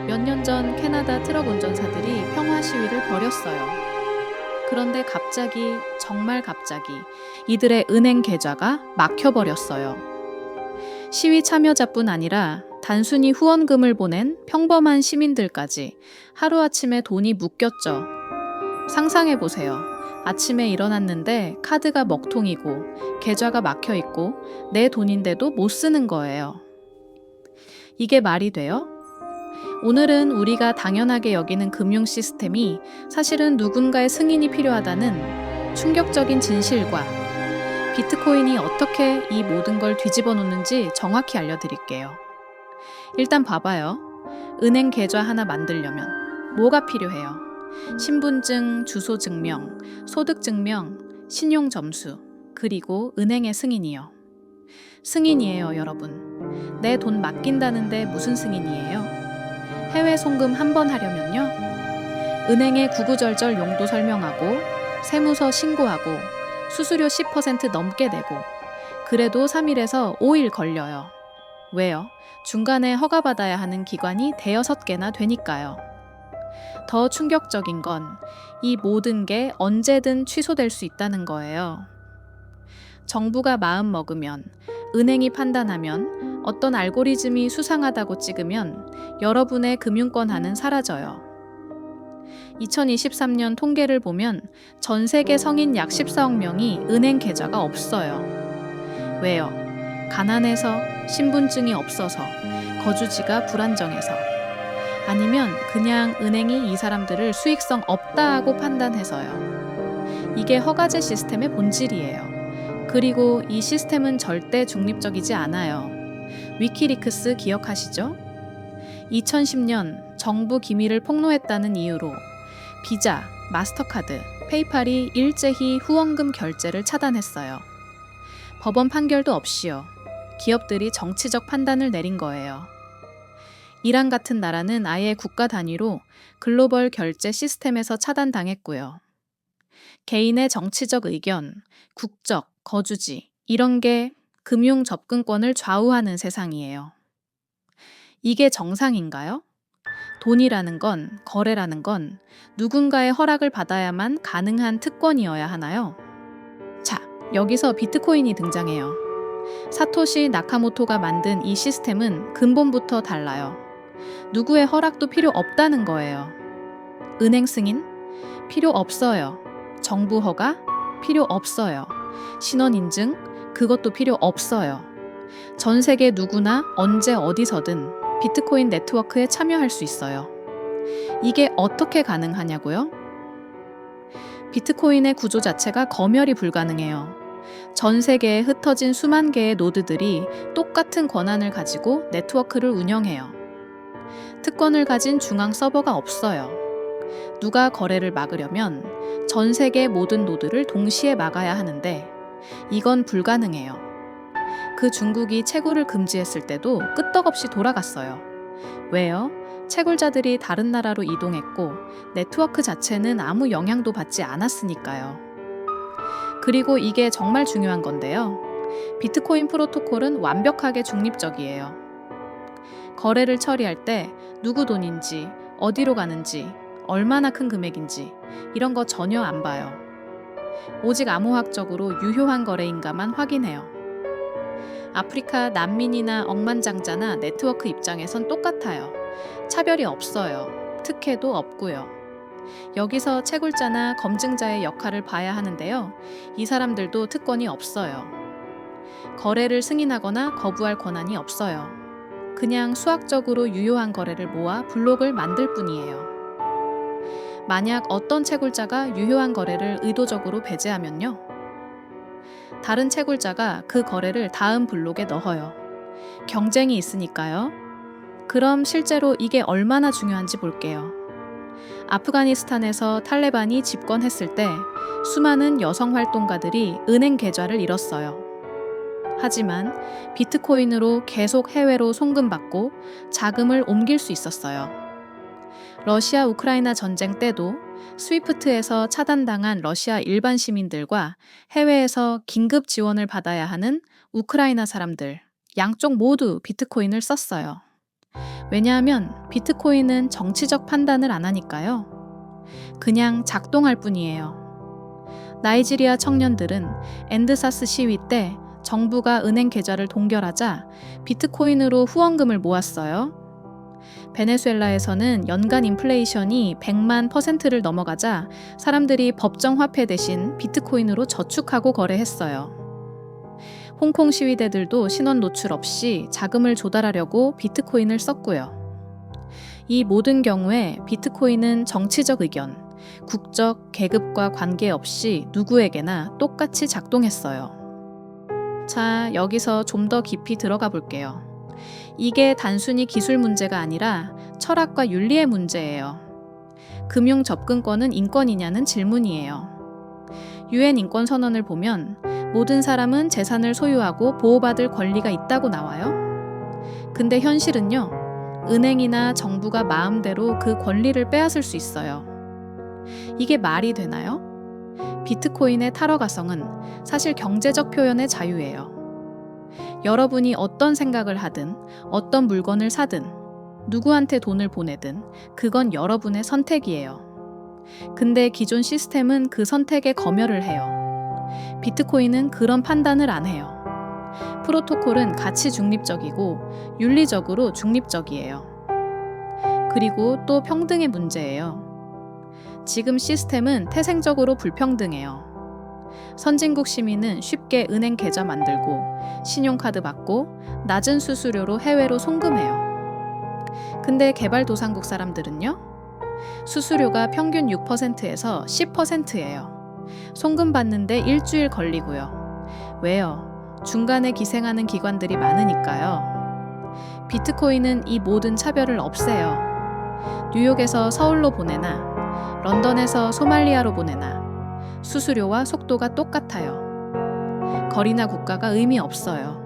몇 년 전 캐나다 트럭 운전사들이 평화 시위를 벌였어요. 그런데 갑자기, 정말 갑자기 이들의 은행 계좌가 막혀버렸어요. 시위 참여자뿐 아니라 단순히 후원금을 보낸 평범한 시민들까지 하루아침에 돈이 묶였죠. 상상해보세요. 아침에 일어났는데 카드가 먹통이고 계좌가 막혀있고 내 돈인데도 못 쓰는 거예요. 이게 말이 돼요? 오늘은 우리가 당연하게 여기는 금융 시스템이 사실은 누군가의 승인이 필요하다는 충격적인 진실과 비트코인이 어떻게 이 모든 걸 뒤집어 놓는지 정확히 알려드릴게요. 일단 봐봐요. 은행 계좌 하나 만들려면 뭐가 필요해요? 신분증, 주소 증명, 소득 증명, 신용 점수, 그리고 은행의 승인이요. 승인이에요, 여러분. 내 돈 맡긴다는데 무슨 승인이에요? 해외 송금 한 번 하려면요. 은행에 구구절절 용도 설명하고 세무서 신고하고 수수료 10% 넘게 내고 그래도 3일에서 5일 걸려요. 왜요? 중간에 허가받아야 하는 기관이 대여섯 개나 되니까요. 더 충격적인 건 이 모든 게 언제든 취소될 수 있다는 거예요. 정부가 마음 먹으면, 은행이 판단하면, 어떤 알고리즘이 수상하다고 찍으면 여러분의 금융권한은 사라져요. 2023년 통계를 보면 전 세계 성인 약 14억 명이 은행 계좌가 없어요. 왜요? 가난해서, 신분증이 없어서, 거주지가 불안정해서, 아니면 그냥 은행이 이 사람들을 수익성 없다 하고 판단해서요. 이게 허가제 시스템의 본질이에요. 그리고 이 시스템은 절대 중립적이지 않아요. 위키리크스 기억하시죠? 2010년 정부 기밀을 폭로했다는 이유로 비자, 마스터카드, 페이팔이 일제히 후원금 결제를 차단했어요. 법원 판결도 없이요. 기업들이 정치적 판단을 내린 거예요. 이란 같은 나라는 아예 국가 단위로 글로벌 결제 시스템에서 차단당했고요. 개인의 정치적 의견, 국적, 거주지, 이런 게 금융 접근권을 좌우하는 세상이에요. 이게 정상인가요? 돈이라는 건, 거래라는 건 누군가의 허락을 받아야만 가능한 특권이어야 하나요? 자, 여기서 비트코인이 등장해요. 사토시 나카모토가 만든 이 시스템은 근본부터 달라요. 누구의 허락도 필요 없다는 거예요. 은행 승인? 필요 없어요. 정부 허가? 필요 없어요. 신원 인증? 그것도 필요 없어요. 전 세계 누구나 언제 어디서든 비트코인 네트워크에 참여할 수 있어요. 이게 어떻게 가능하냐고요? 비트코인의 구조 자체가 검열이 불가능해요. 전 세계에 흩어진 수만 개의 노드들이 똑같은 권한을 가지고 네트워크를 운영해요. 특권을 가진 중앙 서버가 없어요. 누가 거래를 막으려면 전 세계 모든 노드를 동시에 막아야 하는데 이건 불가능해요. 그 중국이 채굴을 금지했을 때도 끄떡없이 돌아갔어요. 왜요? 채굴자들이 다른 나라로 이동했고 네트워크 자체는 아무 영향도 받지 않았으니까요. 그리고 이게 정말 중요한 건데요. 비트코인 프로토콜은 완벽하게 중립적이에요. 거래를 처리할 때 누구 돈인지, 어디로 가는지, 얼마나 큰 금액인지 이런 거 전혀 안 봐요. 오직 암호학적으로 유효한 거래인가만 확인해요. 아프리카 난민이나 억만장자나 네트워크 입장에선 똑같아요. 차별이 없어요. 특혜도 없고요. 여기서 채굴자나 검증자의 역할을 봐야 하는데요. 이 사람들도 특권이 없어요. 거래를 승인하거나 거부할 권한이 없어요. 그냥 수학적으로 유효한 거래를 모아 블록을 만들 뿐이에요. 만약 어떤 채굴자가 유효한 거래를 의도적으로 배제하면요. 다른 채굴자가 그 거래를 다음 블록에 넣어요. 경쟁이 있으니까요. 그럼 실제로 이게 얼마나 중요한지 볼게요. 아프가니스탄에서 탈레반이 집권했을 때 수많은 여성 활동가들이 은행 계좌를 잃었어요. 하지만 비트코인으로 계속 해외로 송금받고 자금을 옮길 수 있었어요. 러시아 우크라이나 전쟁 때도 스위프트에서 차단당한 러시아 일반 시민들과 해외에서 긴급 지원을 받아야 하는 우크라이나 사람들, 양쪽 모두 비트코인을 썼어요. 왜냐하면 비트코인은 정치적 판단을 안 하니까요. 그냥 작동할 뿐이에요. 나이지리아 청년들은 엔드사스 시위 때 정부가 은행 계좌를 동결하자 비트코인으로 후원금을 모았어요. 베네수엘라에서는 연간 인플레이션이 100만 %를 넘어가자 사람들이 법정 화폐 대신 비트코인으로 저축하고 거래했어요. 홍콩 시위대들도 신원 노출 없이 자금을 조달하려고 비트코인을 썼고요. 이 모든 경우에 비트코인은 정치적 의견, 국적, 계급과 관계없이 누구에게나 똑같이 작동했어요. 자, 여기서 좀 더 깊이 들어가 볼게요. 이게 단순히 기술 문제가 아니라 철학과 윤리의 문제예요. 금융 접근권은 인권이냐는 질문이에요. UN 인권선언을 보면 모든 사람은 재산을 소유하고 보호받을 권리가 있다고 나와요. 근데 현실은요, 은행이나 정부가 마음대로 그 권리를 빼앗을 수 있어요. 이게 말이 되나요? 비트코인의 탈화 가성은 사실 경제적 표현의 자유예요. 여러분이 어떤 생각을 하든, 어떤 물건을 사든, 누구한테 돈을 보내든 그건 여러분의 선택이에요. 근데 기존 시스템은 그 선택에 검열을 해요. 비트코인은 그런 판단을 안 해요. 프로토콜은 가치 중립적이고 윤리적으로 중립적이에요. 그리고 또 평등의 문제예요. 지금 시스템은 태생적으로 불평등해요. 선진국 시민은 쉽게 은행 계좌 만들고 신용카드 받고 낮은 수수료로 해외로 송금해요. 근데 개발도상국 사람들은요? 수수료가 평균 6%에서 10%예요. 송금 받는데 일주일 걸리고요. 왜요? 중간에 기생하는 기관들이 많으니까요. 비트코인은 이 모든 차별을 없애요. 뉴욕에서 서울로 보내나 런던에서 소말리아로 보내나 수수료와 속도가 똑같아요. 거리나 국가가 의미 없어요.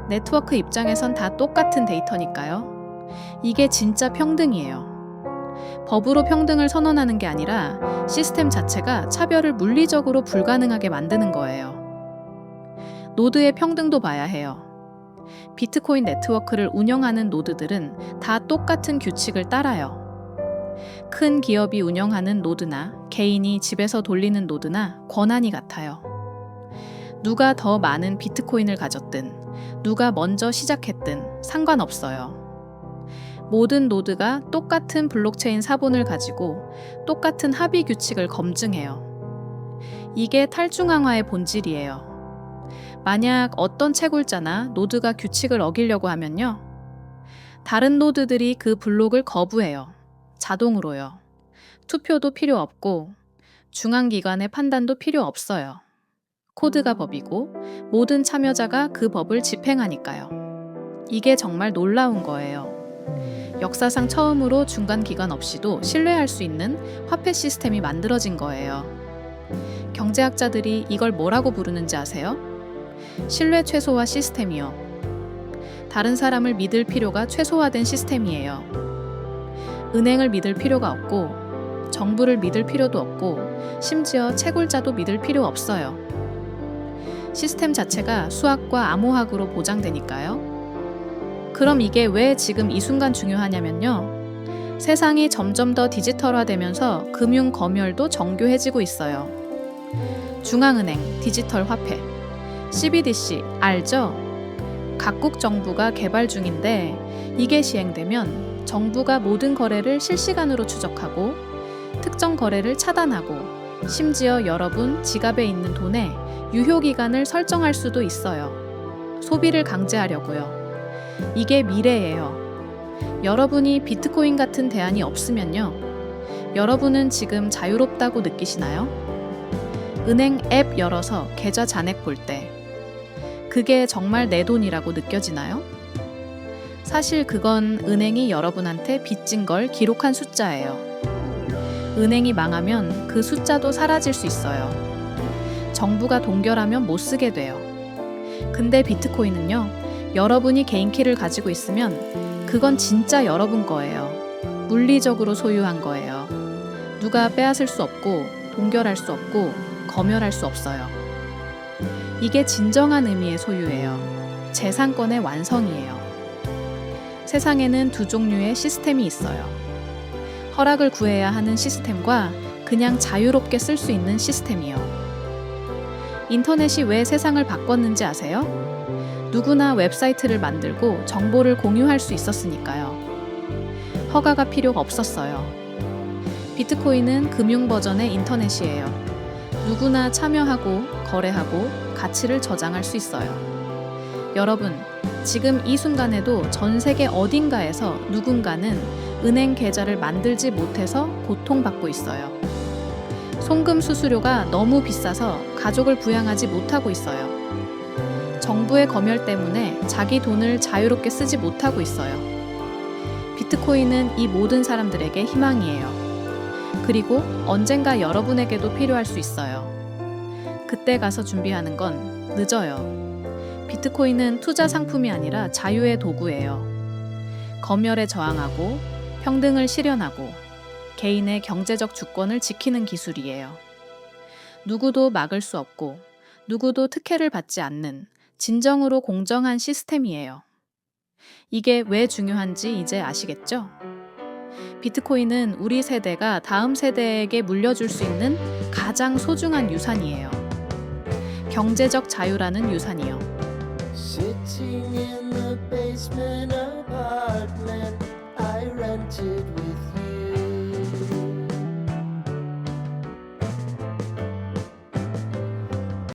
네트워크 입장에선 다 똑같은 데이터니까요. 이게 진짜 평등이에요. 법으로 평등을 선언하는 게 아니라 시스템 자체가 차별을 물리적으로 불가능하게 만드는 거예요. 노드의 평등도 봐야 해요. 비트코인 네트워크를 운영하는 노드들은 다 똑같은 규칙을 따라요. 큰 기업이 운영하는 노드나 개인이 집에서 돌리는 노드나 권한이 같아요. 누가 더 많은 비트코인을 가졌든 누가 먼저 시작했든 상관없어요. 모든 노드가 똑같은 블록체인 사본을 가지고 똑같은 합의 규칙을 검증해요. 이게 탈중앙화의 본질이에요. 만약 어떤 채굴자나 노드가 규칙을 어기려고 하면요. 다른 노드들이 그 블록을 거부해요. 자동으로요. 투표도 필요 없고 중앙기관의 판단도 필요 없어요. 코드가 법이고 모든 참여자가 그 법을 집행하니까요. 이게 정말 놀라운 거예요. 역사상 처음으로 중간기관 없이도 신뢰할 수 있는 화폐 시스템이 만들어진 거예요. 경제학자들이 이걸 뭐라고 부르는지 아세요? 신뢰 최소화 시스템이요. 다른 사람을 믿을 필요가 최소화된 시스템이에요. 은행을 믿을 필요가 없고 정부를 믿을 필요도 없고 심지어 채굴자도 믿을 필요 없어요. 시스템 자체가 수학과 암호학으로 보장되니까요. 그럼 이게 왜 지금 이 순간 중요하냐면요. 세상이 점점 더 디지털화되면서 금융 검열도 정교해지고 있어요. 중앙은행, 디지털 화폐, CBDC 알죠? 각국 정부가 개발 중인데 이게 시행되면 정부가 모든 거래를 실시간으로 추적하고 특정 거래를 차단하고 심지어 여러분 지갑에 있는 돈에 유효기간을 설정할 수도 있어요. 소비를 강제하려고요. 이게 미래예요. 여러분이 비트코인 같은 대안이 없으면요. 여러분은 지금 자유롭다고 느끼시나요? 은행 앱 열어서 계좌 잔액 볼 때 그게 정말 내 돈이라고 느껴지나요? 사실 그건 은행이 여러분한테 빚진 걸 기록한 숫자예요. 은행이 망하면 그 숫자도 사라질 수 있어요. 정부가 동결하면 못 쓰게 돼요. 근데 비트코인은요. 여러분이 개인키를 가지고 있으면 그건 진짜 여러분 거예요. 물리적으로 소유한 거예요. 누가 빼앗을 수 없고 동결할 수 없고 검열할 수 없어요. 이게 진정한 의미의 소유예요. 재산권의 완성이에요. 세상에는 두 종류의 시스템이 있어요. 허락을 구해야 하는 시스템과 그냥 자유롭게 쓸 수 있는 시스템이요. 인터넷이 왜 세상을 바꿨는지 아세요? 누구나 웹사이트를 만들고 정보를 공유할 수 있었으니까요. 허가가 필요 없었어요. 비트코인은 금융 버전의 인터넷이에요. 누구나 참여하고 거래하고 가치를 저장할 수 있어요. 여러분, 지금 이 순간에도 전 세계 어딘가에서 누군가는 은행 계좌를 만들지 못해서 고통받고 있어요. 송금 수수료가 너무 비싸서 가족을 부양하지 못하고 있어요. 정부의 검열 때문에 자기 돈을 자유롭게 쓰지 못하고 있어요. 비트코인은 이 모든 사람들에게 희망이에요. 그리고 언젠가 여러분에게도 필요할 수 있어요. 그때 가서 준비하는 건 늦어요. 비트코인은 투자 상품이 아니라 자유의 도구예요. 검열에 저항하고 평등을 실현하고 개인의 경제적 주권을 지키는 기술이에요. 누구도 막을 수 없고 누구도 특혜를 받지 않는 진정으로 공정한 시스템이에요. 이게 왜 중요한지 이제 아시겠죠? 비트코인은 우리 세대가 다음 세대에게 물려줄 수 있는 가장 소중한 유산이에요. 경제적 자유라는 유산이요. Sitting in the basement apartment I rented with